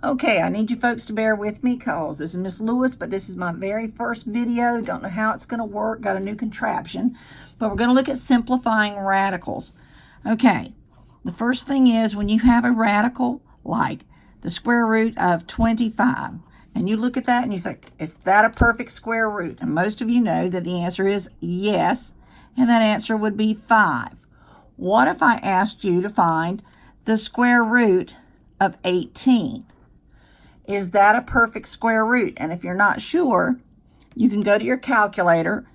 Okay, I need you folks to bear with me because this is Miss Lewis, but this is my very first video. Don't know how it's going to work. Got a new contraption. But we're going to look at simplifying radicals. Okay, the first thing is when you have a radical like the square root of 25, and you look at that and you say, is that a perfect square root? And most of you know that the answer is yes, and that answer would be 5. What if I asked you to find the square root of 18? Is that a perfect square root? And if you're not sure, you can go to your calculator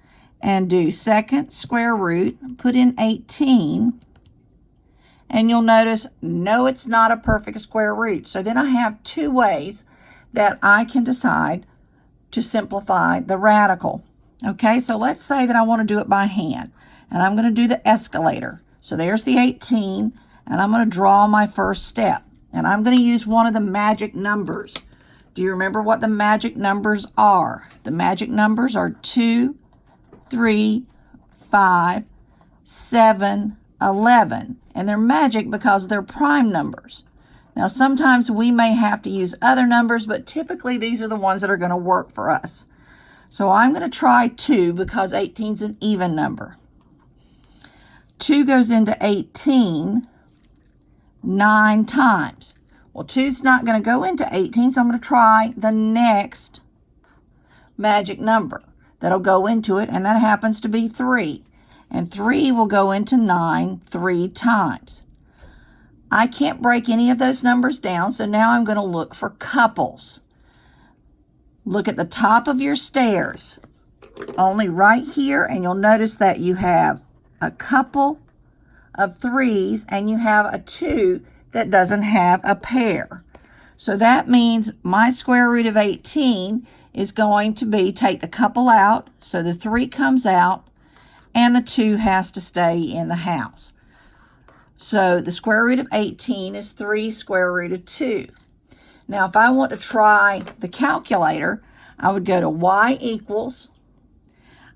and do second square root, put in 18, and you'll notice, no, it's not a perfect square root. So then I have two ways that I can decide to simplify the radical. Okay, so let's say that I want to do it by hand, and I'm going to do the escalator. So there's the 18, and I'm going to draw my first step. And I'm going to use one of the magic numbers. Do you remember what the magic numbers are? The magic numbers are 2, 3, 5, 7, 11. And they're magic because they're prime numbers. Now, sometimes we may have to use other numbers, but typically these are the ones that are going to work for us. So I'm going to try 2 because 18 is an even number. 2 goes into 18 9 times. Well, 2's not going to go into 18, so I'm going to try the next magic number that'll go into it, and that happens to be 3. And 3 will go into 9 3 times. I can't break any of those numbers down, so now I'm going to look for couples. Look at the top of your stairs, only right here, and you'll notice that you have a couple of 3s and you have a 2 that doesn't have a pair. So that means my square root of 18 is going to be, take the couple out, so the 3 comes out and the 2 has to stay in the house. So the square root of 18 is 3 square root of 2. Now if I want to try the calculator, I would go to y equals,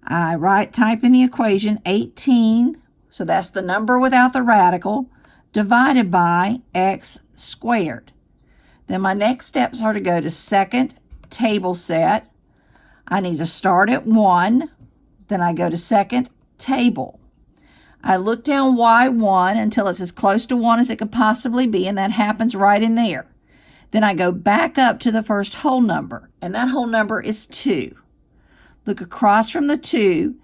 type in the equation 18, so that's the number without the radical, divided by x squared. Then my next steps are to go to second table set. I need to start at 1. Then I go to second table. I look down y1 until it's as close to 1 as it could possibly be, and that happens right in there. Then I go back up to the first whole number, and that whole number is 2. Look across from the 2,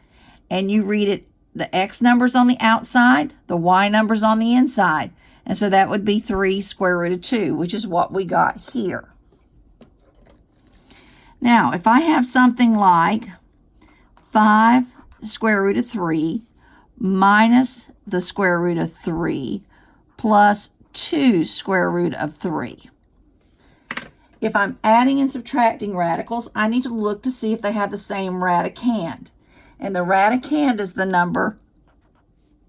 and you read it, the x numbers on the outside, the y numbers on the inside. And so that would be 3 square root of 2, which is what we got here. Now, if I have something like 5 square root of 3 minus the square root of 3 plus 2 square root of 3. If I'm adding and subtracting radicals, I need to look to see if they have the same radicand. And the radicand is the number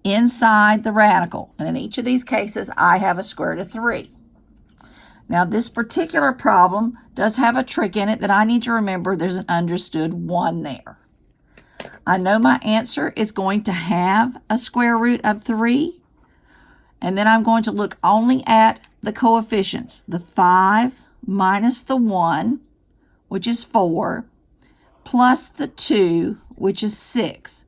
inside the radical. And in each of these cases, I have a square root of 3. Now, this particular problem does have a trick in it that I need to remember. There's an understood 1 there. I know my answer is going to have a square root of 3. And then I'm going to look only at the coefficients. The 5 minus the 1, which is 4, plus the 2, which is 6.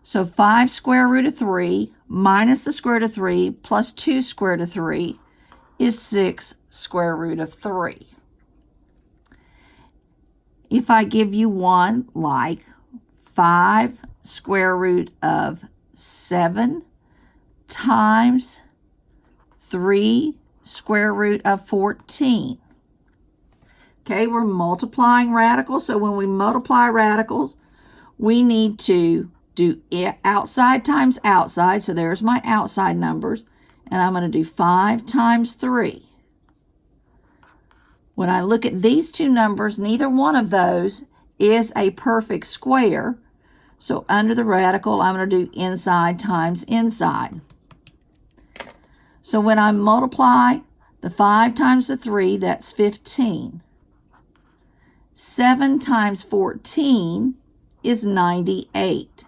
So 5 square root of 3 minus the square root of 3 plus 2 square root of 3 is 6 square root of 3. If I give you one like 5 square root of 7 times 3 square root of 14. Okay, we're multiplying radicals, so when we multiply radicals, we need to do outside times outside, so there's my outside numbers, and I'm going to do 5 times 3. When I look at these two numbers, neither one of those is a perfect square, so under the radical, I'm going to do inside times inside. So when I multiply the 5 times the 3, that's 15. 7 times 14 is 98.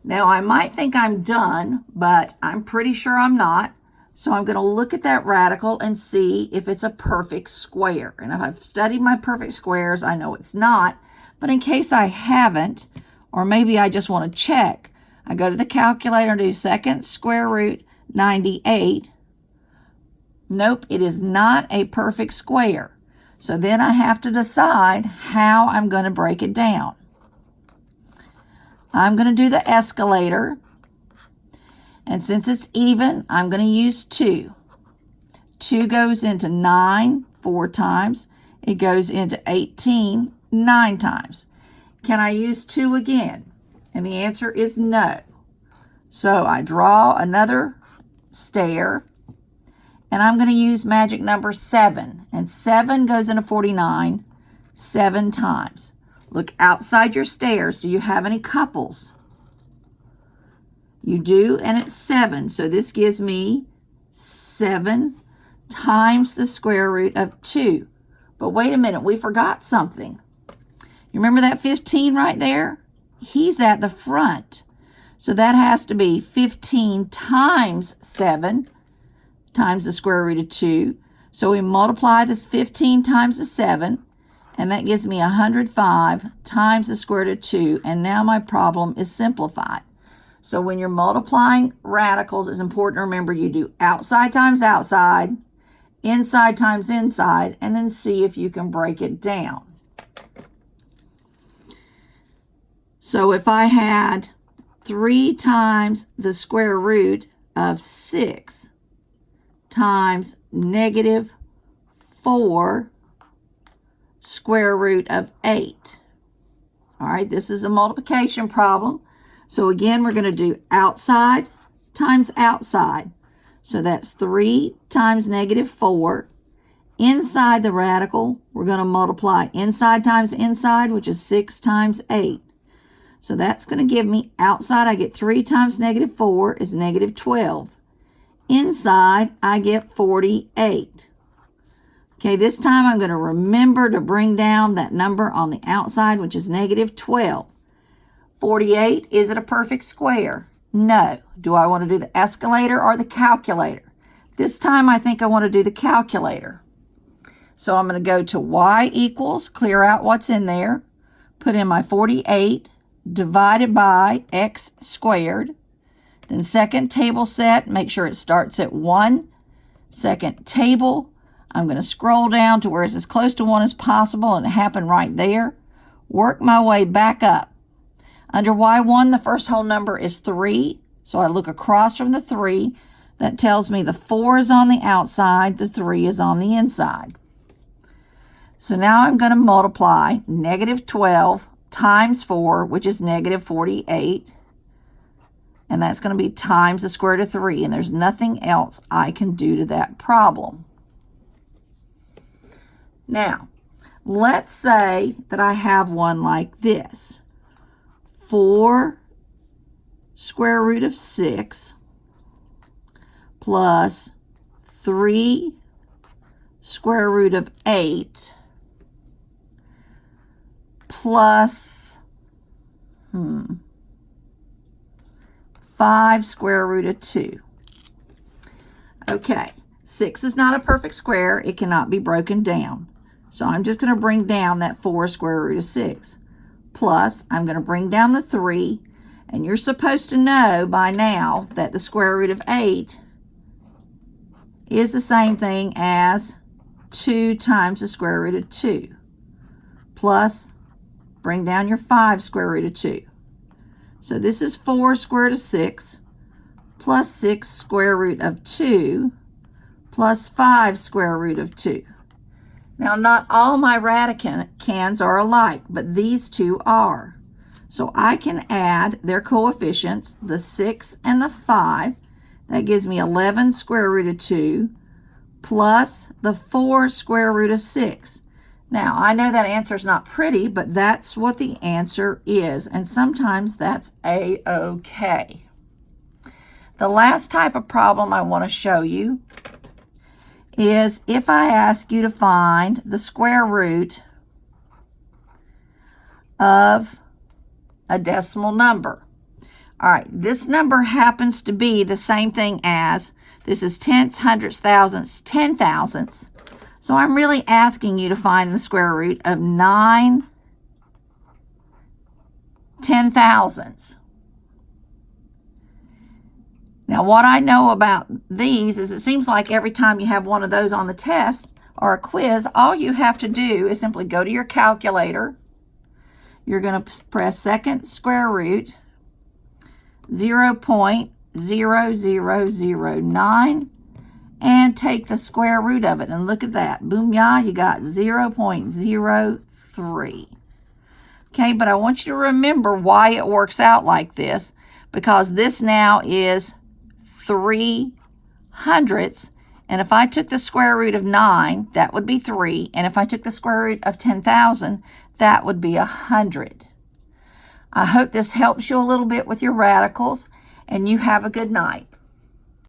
Now, I might think I'm done, but I'm pretty sure I'm not. So I'm going to look at that radical and see if it's a perfect square. And if I've studied my perfect squares, I know it's not. But in case I haven't, or maybe I just want to check, I go to the calculator and do second square root 98. Nope, it is not a perfect square. So then I have to decide how I'm going to break it down. I'm going to do the escalator. And since it's even, I'm going to use 2. 2 goes into 9 4 times. It goes into 18 9 times. Can I use 2 again? And the answer is no. So I draw another stair, and I'm going to use magic number 7. And 7 goes into 49 7 times. Look outside your stairs. Do you have any couples? You do, and it's 7. So this gives me 7 times the square root of 2. But wait a minute, we forgot something. You remember that 15 right there? He's at the front. So that has to be 15 times 7 times the square root of 2. So we multiply this 15 times the 7, and that gives me 105 times the square root of 2. And now my problem is simplified. So when you're multiplying radicals, it's important to remember you do outside times outside, inside times inside, and then see if you can break it down. So if I had 3 times the square root of 6 times negative 4 square root of 8. All right, this is a multiplication problem. So again, we're going to do outside times outside. So that's 3 times negative 4. Inside the radical, we're going to multiply inside times inside, which is 6 times 8. So that's going to give me outside, I get 3 times negative 4 is negative 12. Inside, I get 48. Okay, this time I'm going to remember to bring down that number on the outside, which is negative 12. 48, is it a perfect square? No. Do I want to do the escalator or the calculator? This time I think I want to do the calculator. So I'm going to go to y equals, clear out what's in there, put in my 48 divided by x squared. Then second table set, make sure it starts at 1. Second table, I'm going to scroll down to where it's as close to 1 as possible, and it happened right there. Work my way back up. Under y1, the first whole number is 3. So I look across from the 3. That tells me the 4 is on the outside, the 3 is on the inside. So now I'm going to multiply negative 12 times 4, which is negative 48. And that's going to be times the square root of 3. And there's nothing else I can do to that problem. Now, let's say that I have one like this. 4 square root of 6 plus 3 square root of 8 plus 5 square root of 2. Okay, 6 is not a perfect square. It cannot be broken down. So I'm just going to bring down that 4 square root of 6. Plus, I'm going to bring down the 3. And you're supposed to know by now that the square root of 8 is the same thing as 2 times the square root of 2. Plus, bring down your 5 square root of 2. So this is 4 square root of 6 plus 6 square root of 2 plus 5 square root of 2. Now, not all my radicands are alike, but these two are. So I can add their coefficients, the 6 and the 5. That gives me 11 square root of 2 plus the 4 square root of 6. Now, I know that answer is not pretty, but that's what the answer is, and sometimes that's A-okay. The last type of problem I want to show you is if I ask you to find the square root of a decimal number. All right, this number happens to be the same thing as This is tenths, hundredths, thousandths, 10 thousandths. So I'm really asking you to find the square root of 9 10 thousandths. Now, what I know about these is it seems like every time you have one of those on the test or a quiz, all you have to do is simply go to your calculator. You're going to press second square root, 0.0009, and take the square root of it. And look at that. Boom, yeah, you got 0.03. Okay, but I want you to remember why it works out like this, because this now is 3 hundredths, and if I took the square root of 9, that would be 3, and if I took the square root of 10,000, that would be 100. I hope this helps you a little bit with your radicals, and you have a good night.